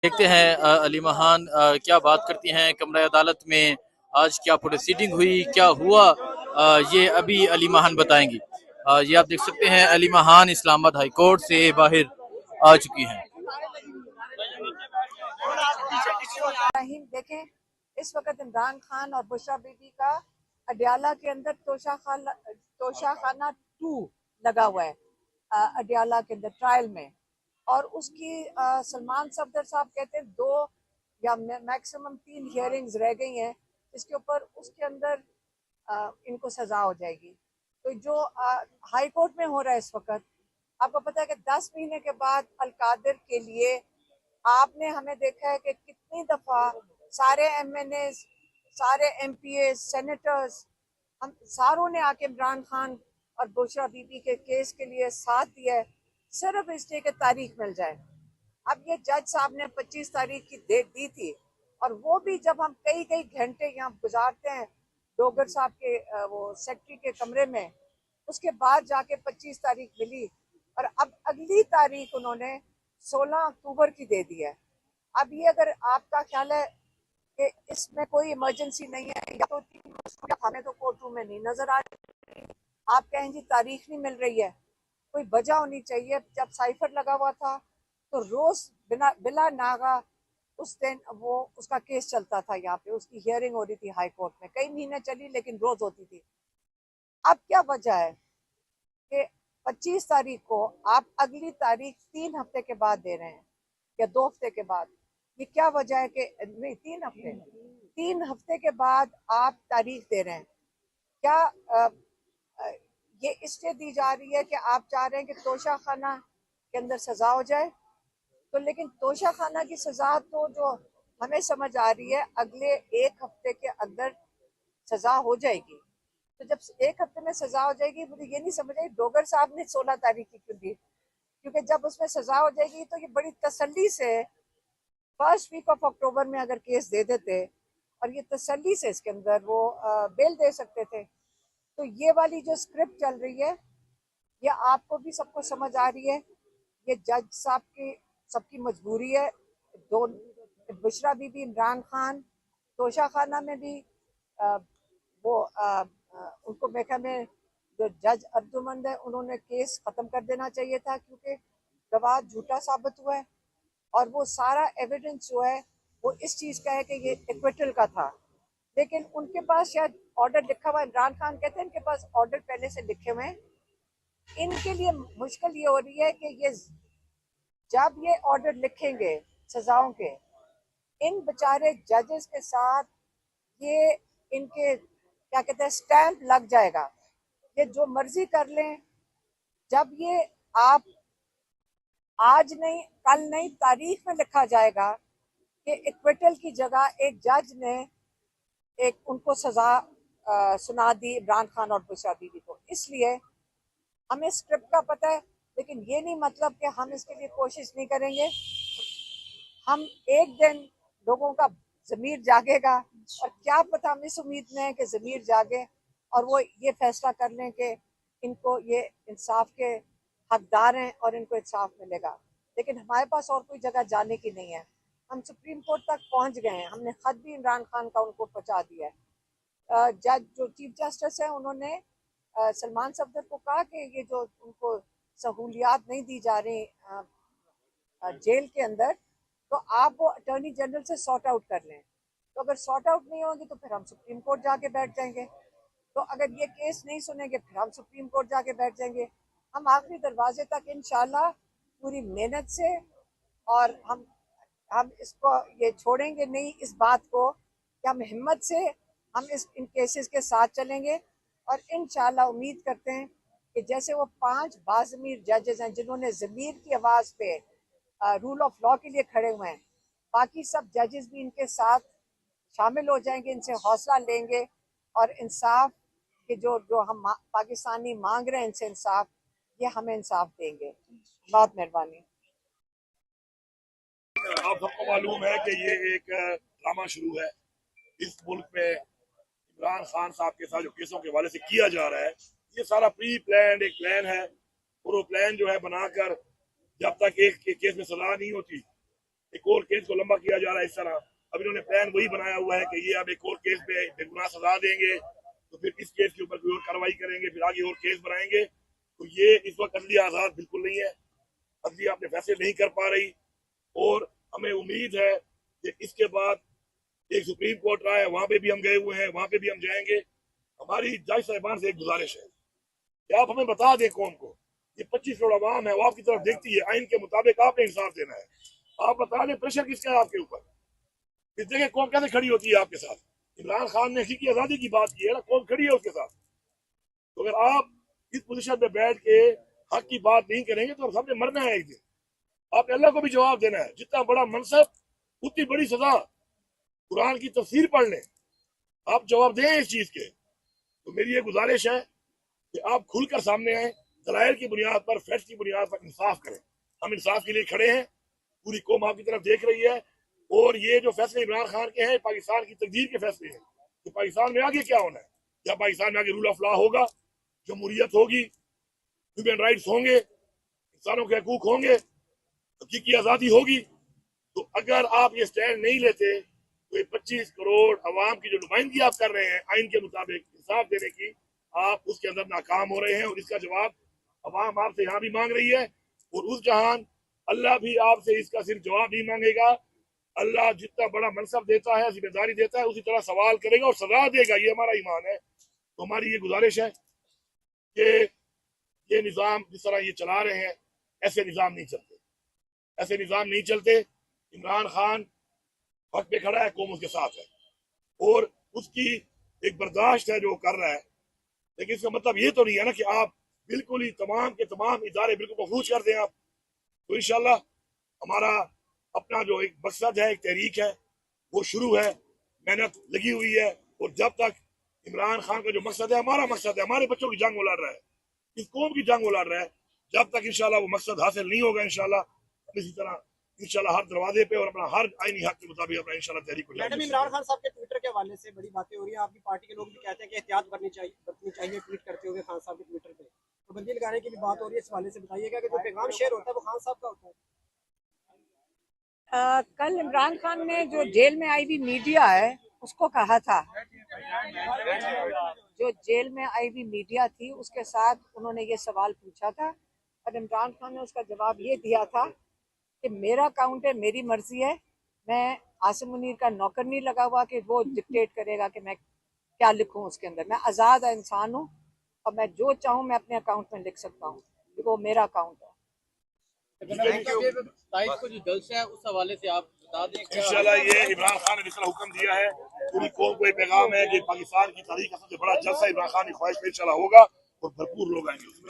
देखते हैं अली महान क्या बात करती हैं कमरा अदालत में। आज क्या प्रोसीडिंग हुई, क्या हुआ, ये अभी अली महान बताएंगी। ये आप देख सकते हैं अली महान इस्लामाबाद हाई कोर्ट से बाहर आ चुकी हैं। देखें, इस वक्त इमरान खान और बुशरा बीबी का अडियाला के अंदर तोशाखाना 2 लगा हुआ है, अडियाला के अंदर ट्रायल में। और उसकी सलमान सफदर साहब कहते हैं 2 या मैक्सिमम 3 हियरिंग्स रह गई हैं, इसके ऊपर उसके अंदर इनको सजा हो जाएगी। तो जो हाई कोर्ट में हो रहा है इस वक्त, आपको पता है कि 10 महीने के बाद अलकादिर के लिए आपने हमें देखा है कि कितनी दफा सारे एमएनए, सारे एमपीए, सेनेटर्स, हम सारों ने आके इमरान खान और बुशरा बीबी के केस के लिए साथ दिया है, सिर्फ इसलिए कि तारीख मिल जाए। अब ये जज साहब ने 25 तारीख की डेट दी थी, और वो भी जब हम कई कई घंटे यहाँ गुजारते हैं डोगर साहब के वो सेक्रेटरी के कमरे में, उसके बाद जाके 25 तारीख मिली। और अब अगली तारीख उन्होंने 16 अक्टूबर की दे दी है। अब ये अगर आपका ख्याल है कि इसमें कोई इमरजेंसी नहीं है, या तो हमें तो कोर्ट रूम में नहीं नजर आ रही, आप कहें जी तारीख नहीं मिल रही है, कोई वजह होनी चाहिए। जब साइफर लगा हुआ था तो रोज बिना बिला नागा उस दिन वो उसका केस चलता था, यहाँ पे उसकी हियरिंग हो रही थी हाई कोर्ट में, कई महीने चली लेकिन रोज होती थी। अब क्या वजह है कि 25 तारीख को आप अगली तारीख 3 हफ्ते के बाद दे रहे हैं, या 2 हफ्ते के बाद? ये क्या वजह है कि नहीं, 3 हफ्ते, 3 हफ्ते के बाद आप तारीख दे रहे हैं? क्या ये इसलिए दी जा रही है कि आप चाह रहे हैं कि तोशा खाना के अंदर सजा हो जाए? तो लेकिन तोशा खाना की सजा तो जो हमें समझ आ रही है, अगले 1 हफ्ते के अंदर सजा हो जाएगी। तो जब 1 हफ्ते में सजा हो जाएगी, मुझे ये नहीं समझ आई डोगर साहब ने 16 तारीख की क्यों दी, क्योंकि जब उसमें सजा हो जाएगी तो ये बड़ी तसल्ली से फर्स्ट वीक ऑफ अक्टूबर में अगर केस दे देते, और ये तसल्ली से इसके अंदर वो बेल दे सकते थे। तो ये वाली जो स्क्रिप्ट चल रही है, ये आपको भी सबको समझ आ रही है, ये जज साहब की सबकी मजबूरी है। दो, बुशरा बीबी, इमरान खान, तोशा खाना में भी उनको मेखा में जो जज अर्जुमंद है, उन्होंने केस खत्म कर देना चाहिए था, क्योंकि गवाह झूठा साबित हुआ है। और वो सारा एविडेंस जो है वो इस चीज का है कि ये एक्विटल का था, लेकिन उनके पास शायद ऑर्डर लिखा हुआ है। इमरान खान कहते हैं इनके पास ऑर्डर पहले से लिखे हुए हैं। इनके लिए मुश्किल ये हो रही है कि ये जब ये ऑर्डर लिखेंगे सजाओं के, इन बेचारे जजेस के साथ ये इनके क्या कहते हैं स्टैंप लग जाएगा, ये जो मर्जी कर लें। जब ये आप आज नहीं कल नहीं तारीख में लिखा जाएगा कि इक्विटल की जगह एक जज ने एक उनको सजा सुना दी, इमरान खान और बुशरा बीबी को। इसलिए हमें स्क्रिप्ट का पता है, लेकिन ये नहीं मतलब कि हम इसके लिए कोशिश नहीं करेंगे। हम एक दिन लोगों का ज़मीर जागेगा, और क्या पता हम इस उम्मीद में है कि ज़मीर जागे और वो ये फैसला कर लें कि इनको ये इंसाफ के हकदार हैं और इनको इंसाफ मिलेगा। लेकिन हमारे पास और कोई जगह जाने की नहीं है। हम सुप्रीम कोर्ट तक पहुंच गए हैं, हमने खत भी इमरान खान का उनको पहुंचा दिया है। जज जो चीफ जस्टिस है, उन्होंने सलमान सफदर को कहा कि ये जो उनको सहूलियात नहीं दी जा रही जेल के अंदर, तो आप वो अटॉर्नी जनरल से सॉर्ट आउट कर लें। तो अगर सॉर्ट आउट नहीं होगी तो फिर हम सुप्रीम कोर्ट जाके बैठ जाएंगे। तो अगर ये केस नहीं सुनेंगे फिर हम सुप्रीम कोर्ट जाके बैठ जाएंगे। हम आखिरी दरवाजे तक इंशाल्लाह पूरी मेहनत से, और हम इसको ये छोड़ेंगे नहीं इस बात को कि हम हिम्मत से हम इन केसेस के साथ चलेंगे। और इंशाल्लाह उम्मीद करते हैं कि जैसे वो 5 बाज़मीर जजेस हैं जिन्होंने ज़मीर की आवाज़ पे रूल ऑफ लॉ के लिए खड़े हुए हैं, बाकी सब जजेस भी इनके साथ शामिल हो जाएंगे, इनसे हौसला लेंगे, और इंसाफ के जो जो हम पाकिस्तानी मांग रहे हैं इनसे इंसाफ, ये हमें इंसाफ देंगे। बहुत मेहरबानी। आप सबको मालूम है कि ये एक ड्रामा शुरू है इस मुल्क में इमरान खान साहब के साथ जो केसों के हवाले से किया जा रहा है। ये सारा प्री प्लान एक प्लान है, और वो प्लान जो है बनाकर जब तक एक केस में सजा नहीं होती एक और केस को लंबा किया जा रहा है इस तरह। अब इन्होंने प्लान वही बनाया हुआ है कि ये अब एक और केस पे बेगुनाह सजा देंगे, तो फिर इस केस के ऊपर कोई और कार्रवाई करेंगे, फिर आगे और केस बनाएंगे। तो ये इस वक्त अदलिया आजाद बिल्कुल नहीं है, अदलिया अपने फैसले नहीं कर पा रही। और हमें उम्मीद है कि इसके बाद एक सुप्रीम कोर्ट रहा है, वहां पे भी हम गए हुए हैं, वहां पे भी हम जाएंगे। हमारी जज साहिबान से एक गुजारिश है कि आप हमें बता दें कौम को, ये 25 करोड़ आवाम है, वो आपकी तरफ देखती है, आइन के मुताबिक आपने इंसाफ देना है। आप बता दें प्रेशर किसका है आपके ऊपर, इस जगह कौम कैसे खड़ी होती है आपके साथ। इमरान खान ने की आजादी की बात की है ना, कौम खड़ी है उसके साथ। तो अगर आप इस पोजीशन में बैठ के हक की बात नहीं करेंगे तो सबने मरना है एक दिन। आपने अल्लाह को भी जवाब देना है, जितना बड़ा मनसब उतनी बड़ी सजा। कुरान की तफसीर पढ़ लें, आप जवाब दें इस चीज के। तो मेरी ये गुजारिश है कि आप खुलकर सामने आए, दलाइल की बुनियाद पर, फैक्ट की बुनियाद पर इंसाफ करें। हम इंसाफ के लिए खड़े हैं, पूरी कौम आपकी तरफ देख रही है। और ये जो फैसले इमरान खान के हैं, पाकिस्तान की तकदीर के फैसले हैं कि पाकिस्तान में आगे क्या होना है। क्या पाकिस्तान में आगे रूल ऑफ लॉ होगा, जमहूरियत होगी, ह्यूमन राइट्स होंगे, इंसानों के हकूक होंगे, हकीकी आज़ादी होगी। तो अगर आप ये स्टैंड नहीं लेते तो ये 25 करोड़ अवाम की जो नुमाइंदगी आप कर रहे हैं आइन के मुताबिक इंसाफ देने की, आप उसके अंदर नाकाम हो रहे हैं। और इसका जवाब अवाम आपसे यहाँ भी मांग रही है, और उस जहान अल्लाह भी आपसे इसका सिर्फ जवाब नहीं मांगेगा। अल्लाह जितना बड़ा मनसब देता है, जिम्मेदारी देता है, उसी तरह सवाल करेगा और सजा देगा। ये हमारा ईमान है। तो हमारी ये गुजारिश है कि ये निज़ाम जिस तरह ये चला रहे हैं, ऐसे निज़ाम नहीं चलते, ऐसे निज़ाम नहीं चलते। इमरान खान हक पे खड़ा है, कौम उसके साथ है, और उसकी एक बर्दाश्त है जो कर रहा है। लेकिन इसका मतलब ये तो नहीं है ना कि आप बिल्कुल ही तमाम के तमाम इदारे बिल्कुल मफलूज कर दें आप। तो इंशाल्लाह हमारा अपना जो एक मकसद है, एक तहरीक है, वो शुरू है, मेहनत लगी हुई है। और जब तक इमरान खान का जो मकसद है, हमारा मकसद है, हमारे बच्चों की जंग वो लड़ रहा है, इस कौम की जंग वो लड़ रहा है, जब तक इंशाल्लाह वो मकसद हासिल नहीं होगा, इंशाल्लाह इसी तरह इंशाल्लाह हर दरवाजे पे और अपना हर आईनी हक के मुताबिक अपना इंशाल्लाह तहरीक को मैडम, इमरान खान साहब के ट्विटर के हवाले से बड़ी बातें हो रही है। आपकी पार्टी के लोग भी कहते हैं कि एहतियात बरतनी चाहिए ट्वीट करते हुए खान साहब के ट्विटर पे। तो बंदी लगाने की भी बात हो रही है, इस हवाले से बताइएगा कि जो पैगाम शेयर होता है वो खान साहब का होता है। कल इमरान खान ने जो जेल में आई हुई मीडिया है उसको कहा था, जो जेल में आई हुई मीडिया थी उसके साथ उन्होंने ये सवाल पूछा था, और इमरान खान ने उसका जवाब ये दिया था कि मेरा अकाउंट है, मेरी मर्जी है, मैं आसिम मुनीर का नौकर नहीं लगा हुआ कि वो डिक्टेट करेगा कि मैं क्या लिखूं उसके अंदर। मैं आज़ाद इंसान हूँ और मैं जो चाहूँ मैं अपने अकाउंट में लिख सकता हूँ, वो मेरा अकाउंट है। को जो जलसा है उस हवाले से आप बता दें। इंशाल्लाह ये इमरान खान ने जिस तरह हुक्म दिया है, पूरी कौम को एक पैगाम है कि पाकिस्तान की तारीख का सबसे बड़ा जलसा इमरान खान की ख्वाहिश पे इंशाल्लाह होगा और भरपूर लोग आएंगे उसमें।